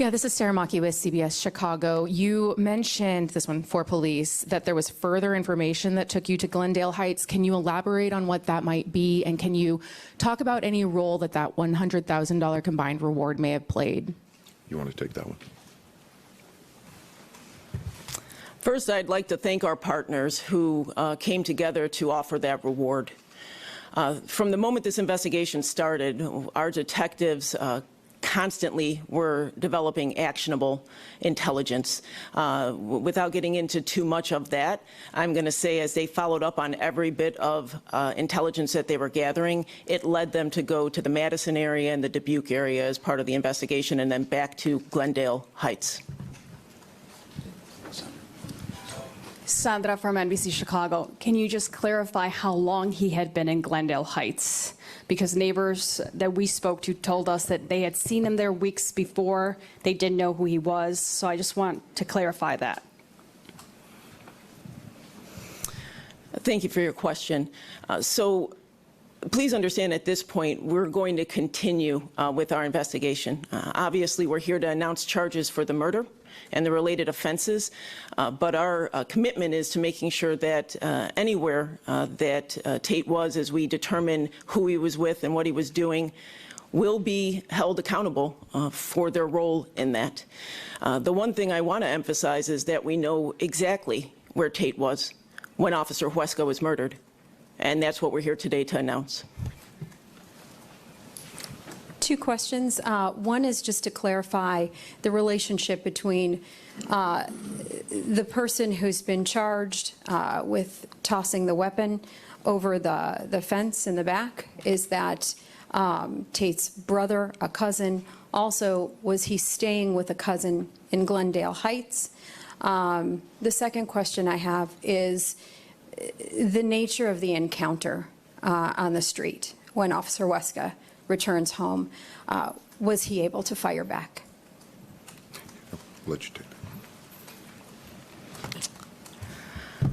Yeah, this is Sarah Maki with CBS Chicago. You mentioned, this one for police, that there was further information that took you to Glendale Heights. Can you elaborate on what that might be? And can you talk about any role that that $100,000 combined reward may have played? You want to take that one? First, I'd like to thank our partners who came together to offer that reward. From the moment this investigation started, our detectives constantly were developing actionable intelligence. Without getting into too much of that, I'm going to say as they followed up on every bit of intelligence that they were gathering, it led them to go to the Madison area and the Dubuque area as part of the investigation and then back to Glendale Heights. Sandra from NBC Chicago. Can you just clarify how long he had been in Glendale Heights? Because neighbors that we spoke to told us that they had seen him there weeks before. They didn't know who he was. So I just want to clarify that. Thank you for your question. So please understand at this point, we're going to continue with our investigation. Obviously, we're here to announce charges for the murder and the related offenses, but our commitment is to making sure that anywhere that Tate was, as we determine who he was with and what he was doing, will be held accountable for their role in that. The one thing I want to emphasize is that we know exactly where Tate was when Officer Huesca was murdered, and that's what we're here today to announce. Two questions. One is just to clarify the relationship between the person who's been charged with tossing the weapon over the fence in the back. Is that Tate's brother, a cousin? Also, was he staying with a cousin in Glendale Heights? The second question I have is the nature of the encounter on the street when Officer Huesca returns home. Was he able to fire back? I'll let you take that.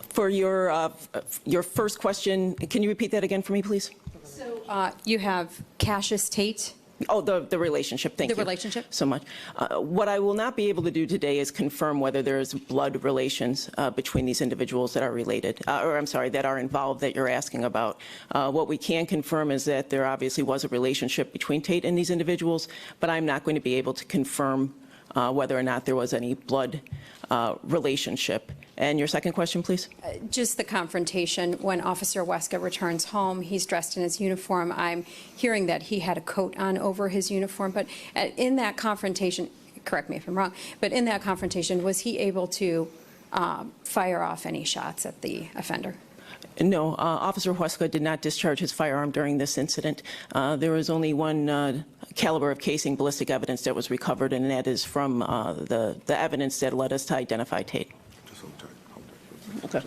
For your first question, can you repeat that again for me, please? So you have Cassius Tate. Oh, the relationship. Thank you. The relationship? So much. What I will not be able to do today is confirm whether there's blood relations between these individuals that are related, or I'm sorry, that are involved that you're asking about. What we can confirm is that there obviously was a relationship between Tate and these individuals, but I'm not going to be able to confirm whether or not there was any blood relationship. And your second question, please? Just the confrontation when Officer Huesca returns home. He's dressed in his uniform. I'm hearing that he had a coat on over his uniform. But in that confrontation, correct me if I'm wrong, but in that confrontation, was he able to fire off any shots at the offender? No, Officer Huesca did not discharge his firearm during this incident. There was only one caliber of casing ballistic evidence that was recovered, and that is from the evidence that led us to identify Tate. Okay.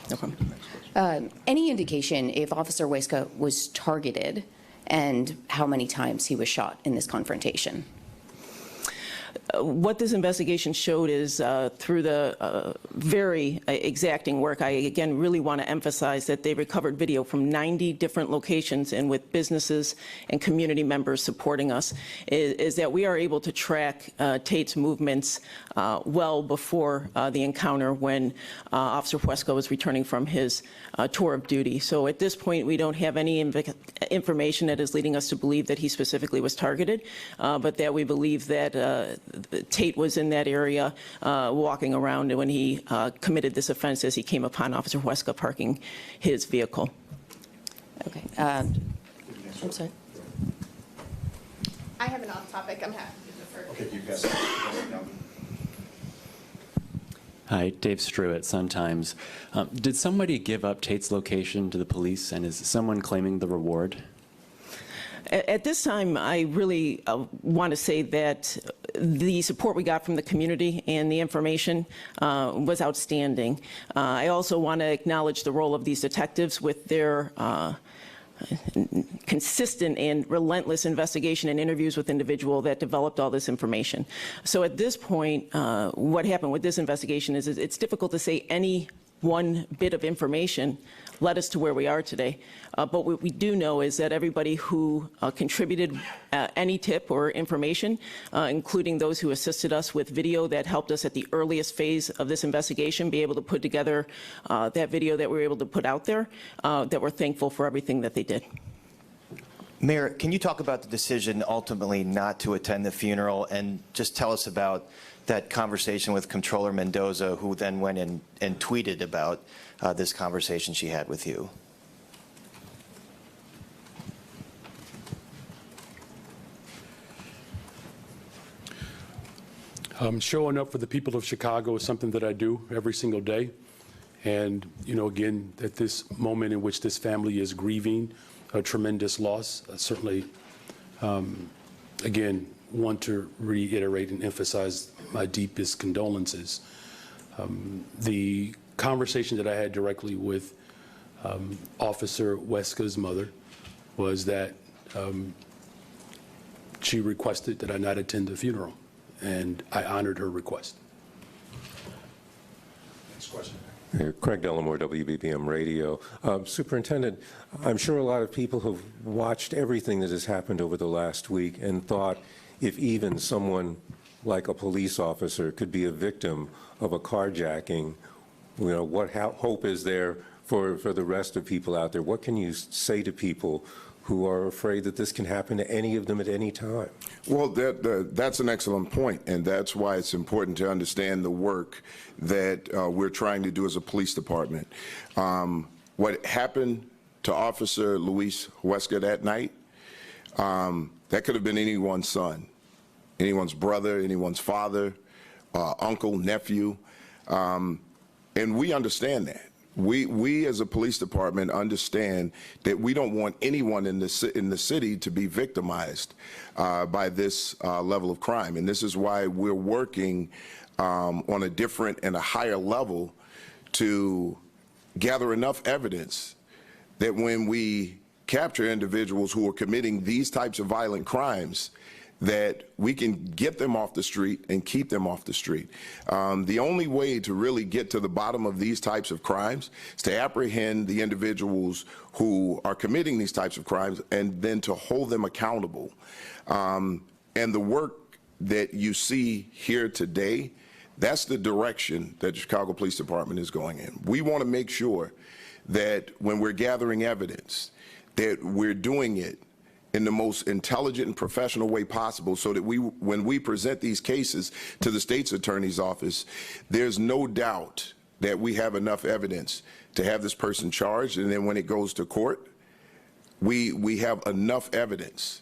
No problem. Any indication if Officer Huesca was targeted and how many times he was shot in this confrontation? What this investigation showed is through the very exacting work, I again really want to emphasize that they recovered video from 90 different locations, and with businesses and community members supporting us, is that we are able to track Tate's movements well before the encounter when Officer Huesca was returning from his tour of duty. So at this point, we don't have any information that is leading us to believe that he specifically was targeted, but that we believe that Tate was in that area walking around when he committed this offense as he came upon Officer Huesca parking his vehicle. Okay. I'm sorry. I have an off topic. I'm happy to defer. Okay, you guys down. Hi, Dave Strew at Sun-Times. Did somebody give up Tate's location to the police, and is someone claiming the reward? At this time, I really want to say that the support we got from the community and the information was outstanding. I also want to acknowledge the role of these detectives with their consistent and relentless investigation and interviews with individuals that developed all this information. So at this point, what happened with this investigation is it's difficult to say any one bit of information led us to where we are today. But what we do know is that everybody who contributed any tip or information, including those who assisted us with video that helped us at the earliest phase of this investigation, be able to put together that video that we were able to put out there, that we're thankful for everything that they did. Mayor, can you talk about the decision ultimately not to attend the funeral, and just tell us about that conversation with Comptroller Mendoza, who then went and tweeted about this conversation she had with you? Showing up for the people of Chicago is something that I do every single day. And, you know, again, at this moment in which this family is grieving a tremendous loss, I certainly, again, want to reiterate and emphasize my deepest condolences. The conversation that I had directly with Officer Huesca's mother was that she requested that I not attend the funeral, and I honored her request. Next question. Craig Dellamore, WBBM Radio. Superintendent, I'm sure a lot of people have watched everything that has happened over the last week and thought if even someone like a police officer could be a victim of a carjacking, you know, what hope is there for the rest of people out there? What can you say to people who are afraid that this can happen to any of them at any time? Well, that's an excellent point, and that's why it's important to understand the work that we're trying to do as a police department. What happened to Officer Luis Huesca that night, that could have been anyone's son, anyone's brother, anyone's father, uncle, nephew, and we understand that. We as a police department understand that we don't want anyone in the city to be victimized by this level of crime, and this is why we're working on a different and a higher level to gather enough evidence that when we capture individuals who are committing these types of violent crimes, that we can get them off the street and keep them off the street. The only way to really get to the bottom of these types of crimes is to apprehend the individuals who are committing these types of crimes and then to hold them accountable. And the work that you see here today, that's the direction that the Chicago Police Department is going in. We want to make sure that when we're gathering evidence, that we're doing it in the most intelligent and professional way possible, so that when we present these cases to the state's attorney's office, there's no doubt that we have enough evidence to have this person charged, and then when it goes to court, we have enough evidence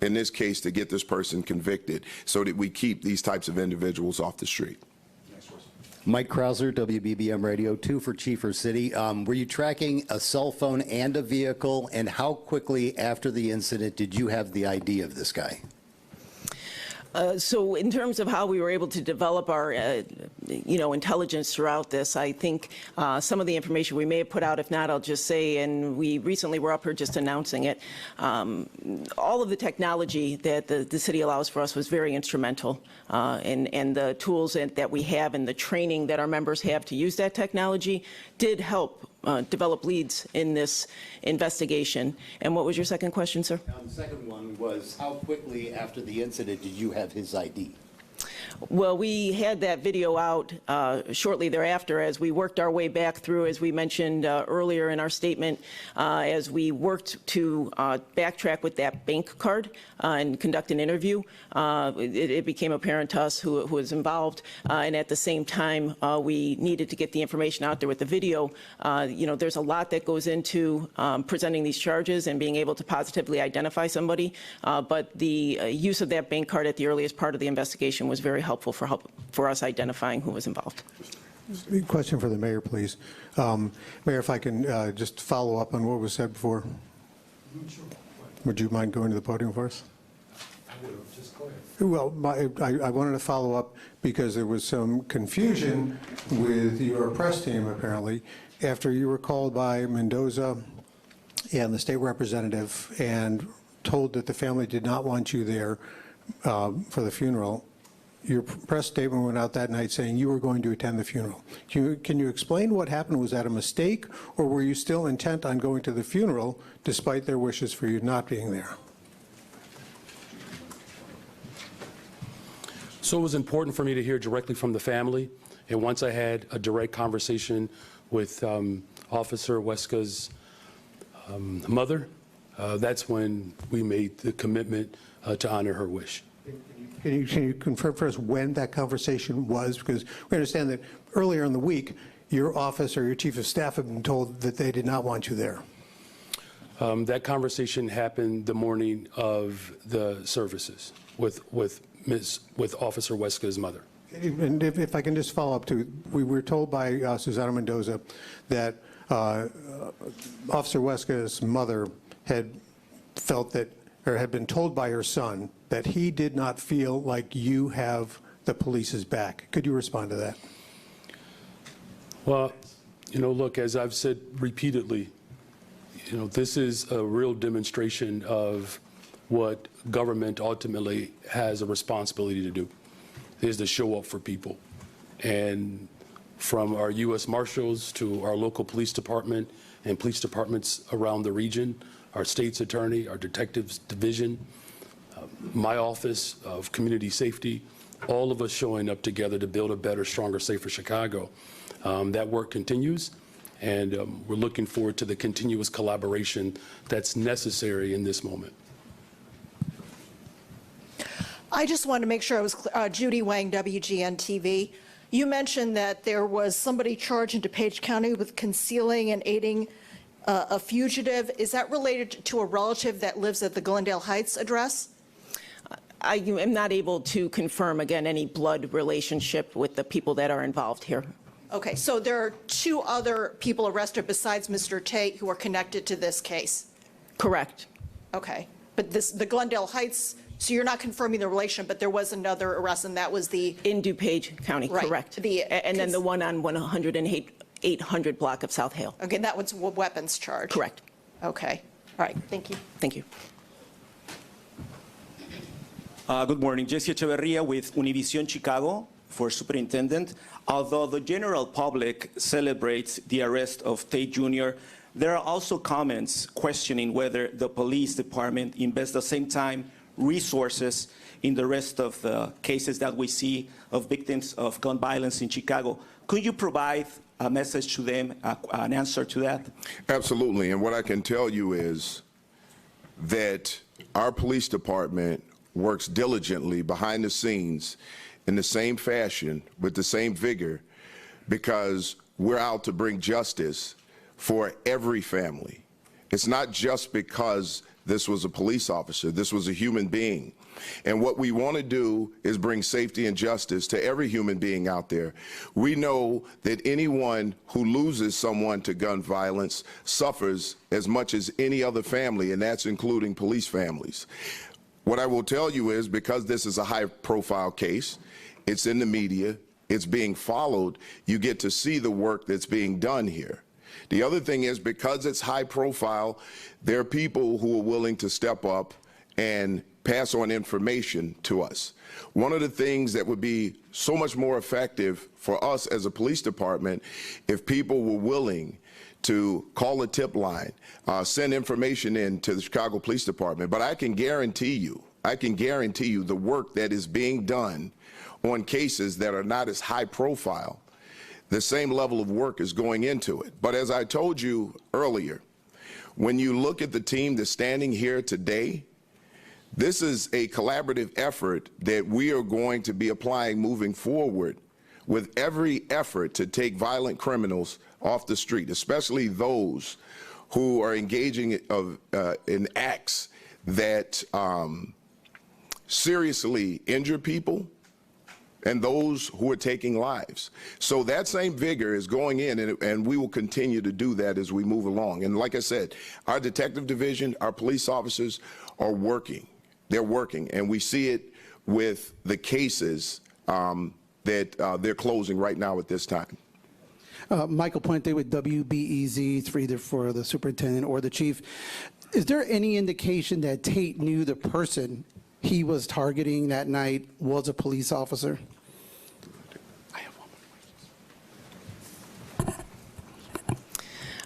in this case to get this person convicted so that we keep these types of individuals off the street. Mike Krauser, WBBM Radio, 2 for Chief or City. Were you tracking a cell phone and a vehicle, and how quickly after the incident did you have the ID of this guy? So in terms of how we were able to develop our, intelligence throughout this, I think some of the information we may have put out, if not, I'll just say, and we recently were up here just announcing it, all of the technology that the city allows for us was very instrumental, and the tools that we have and the training that our members have to use that technology did help develop leads in this investigation. And what was your second question, sir? The second one was, how quickly after the incident did you have his ID? Well, we had that video out shortly thereafter as we worked our way back through, as we mentioned earlier in our statement, as we worked to backtrack with that bank card and conduct an interview. It became apparent to us who was involved, and at the same time, we needed to get the information out there with the video. There's a lot that goes into presenting these charges and being able to positively identify somebody, but the use of that bank card at the earliest part of the investigation was very helpful for us identifying who was involved. Question for the mayor, please. Mayor, if I can just follow up on what was said before. Sure. Would you mind going to the podium for us? Just go ahead. Well, I wanted to follow up because there was some confusion with your press team, apparently, after you were called by Mendoza and the state representative and told that the family did not want you there for the funeral. your press statement went out that night saying you were going to attend the funeral. Can you explain what happened? Was that a mistake, or were you still intent on going to the funeral despite their wishes for you not being there? So it was important for me to hear directly from the family, and once I had a direct conversation with Officer Huesca's mother, that's when we made the commitment to honor her wish. Can you confirm for us when that conversation was? Because we understand that earlier in the week, your office or your chief of staff had been told that they did not want you there. That conversation happened the morning of the services with Officer Huesca's mother. And if I can just follow up too, we were told by Susana Mendoza that Officer Huesca's mother had felt that, or had been told by her son that he did not feel like you have the police's back. Could you respond to that? Well, look, as I've said repeatedly, this is a real demonstration of what government ultimately has a responsibility to do, is to show up for people. And from our U.S. Marshals to our local police department and police departments around the region, our state's attorney, our detectives division, my office of community safety, all of us showing up together to build a better, stronger, safer Chicago. That work continues, and we're looking forward to the continuous collaboration that's necessary in this moment. I just wanted to make sure I was clear. Judy Wang, WGN-TV. You mentioned that there was somebody charged in DuPage County with concealing and aiding a fugitive. Is that related to a relative that lives at the Glendale Heights address? I am not able to confirm, again, any blood relationship with the people that are involved here. Okay, so there are two other people arrested besides Mr. Tate who are connected to this case? Correct. Okay, but the Glendale Heights, so you're not confirming the relation, but there was another arrest, and that was the... In DuPage County, right, correct. And then the one on 800 block of South Hale. Okay, that was a weapons charge? Correct. Okay, all right, thank you. Thank you. Good morning, Jesse Echeverria with Univision Chicago for Superintendent. Although the general public celebrates the arrest of Tate Jr., there are also comments questioning whether the police department invests the same time, resources in the rest of the cases that we see of victims of gun violence in Chicago. Could you provide a message to them, an answer to that? Absolutely, and what I can tell you is that our police department works diligently behind the scenes in the same fashion, with the same vigor, because we're out to bring justice for every family. It's not just because this was a police officer, this was a human being. And what we want to do is bring safety and justice to every human being out there. We know that anyone who loses someone to gun violence suffers as much as any other family, and that's including police families. What I will tell you is, because this is a high-profile case, it's in the media, it's being followed, you get to see the work that's being done here. The other thing is, because it's high-profile, there are people who are willing to step up and pass on information to us. One of the things that would be so much more effective for us as a police department if people were willing to call a tip line, send information in to the Chicago Police Department. But I can guarantee you the work that is being done on cases that are not as high profile, the same level of work is going into it. But as I told you earlier, when you look at the team that's standing here today, this is a collaborative effort that we are going to be applying moving forward, with every effort to take violent criminals off the street, especially those who are engaging in acts that seriously injure people and those who are taking lives. So that same vigor is going in, and we will continue to do that as we move along. And like I said, our detective division, our police officers are working. They're working, and we see it with the cases that they're closing right now at this time. Michael Puente with WBEZ, it's either for the superintendent or the chief. Is there any indication that Tate knew the person he was targeting that night was a police officer?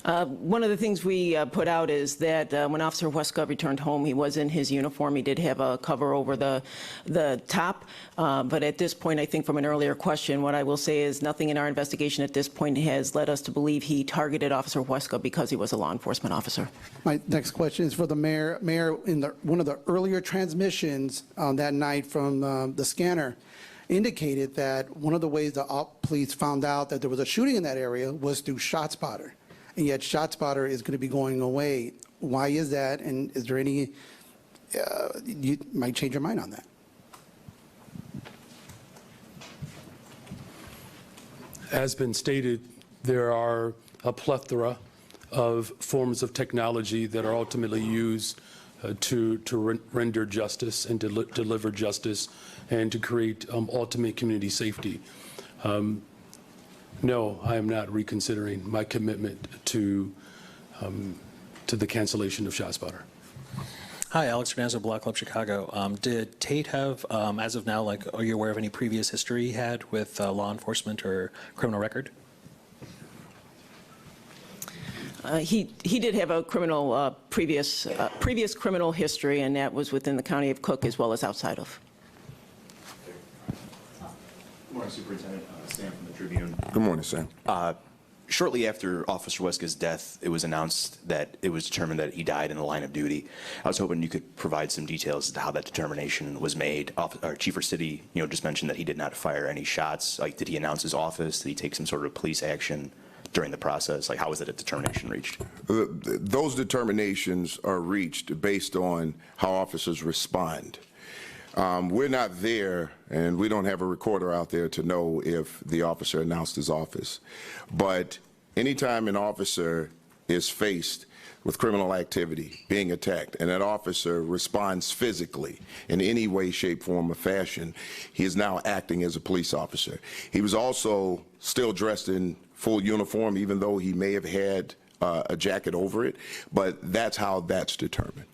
One of the things we put out is that when Officer Huesca returned home, he was in his uniform. He did have a cover over the top. But at this point, I think from an earlier question, what I will say is nothing in our investigation at this point has led us to believe he targeted Officer Huesca because he was a law enforcement officer. My next question is for the mayor. Mayor, in one of the earlier transmissions on that night from the scanner, indicated that one of the ways the police found out that there was a shooting in that area was through ShotSpotter. And yet ShotSpotter is going to be going away. Why is that? And is there any, you might change your mind on that? As been stated, there are a plethora of forms of technology that are ultimately used to render justice and to deliver justice and to create ultimate community safety. No, I am not reconsidering my commitment to the cancellation of ShotSpotter. Hi, Alex Hernandez, Block Club Chicago. Did Tate have, as of now, are you aware of any previous history he had with law enforcement or criminal record? He did have a criminal previous criminal history, and that was within the county of Cook as well as outside of. Good morning, Superintendent. Sam from the Tribune. Good morning, Sam. Shortly after Officer Huesca's death, it was announced that it was determined that he died in the line of duty. I was hoping you could provide some details as to how that determination was made. Our Chief of City, just mentioned that he did not fire any shots. Like, did he announce his office? Did he take some sort of police action during the process? Like, how was that determination reached? Those determinations are reached based on how officers respond. We're not there, and we don't have a recorder out there to know if the officer announced his office. But anytime an officer is faced with criminal activity, being attacked, and that officer responds physically in any way, shape, form, or fashion, he is now acting as a police officer. He was also still dressed in full uniform, even though he may have had a jacket over it, but that's how that's determined.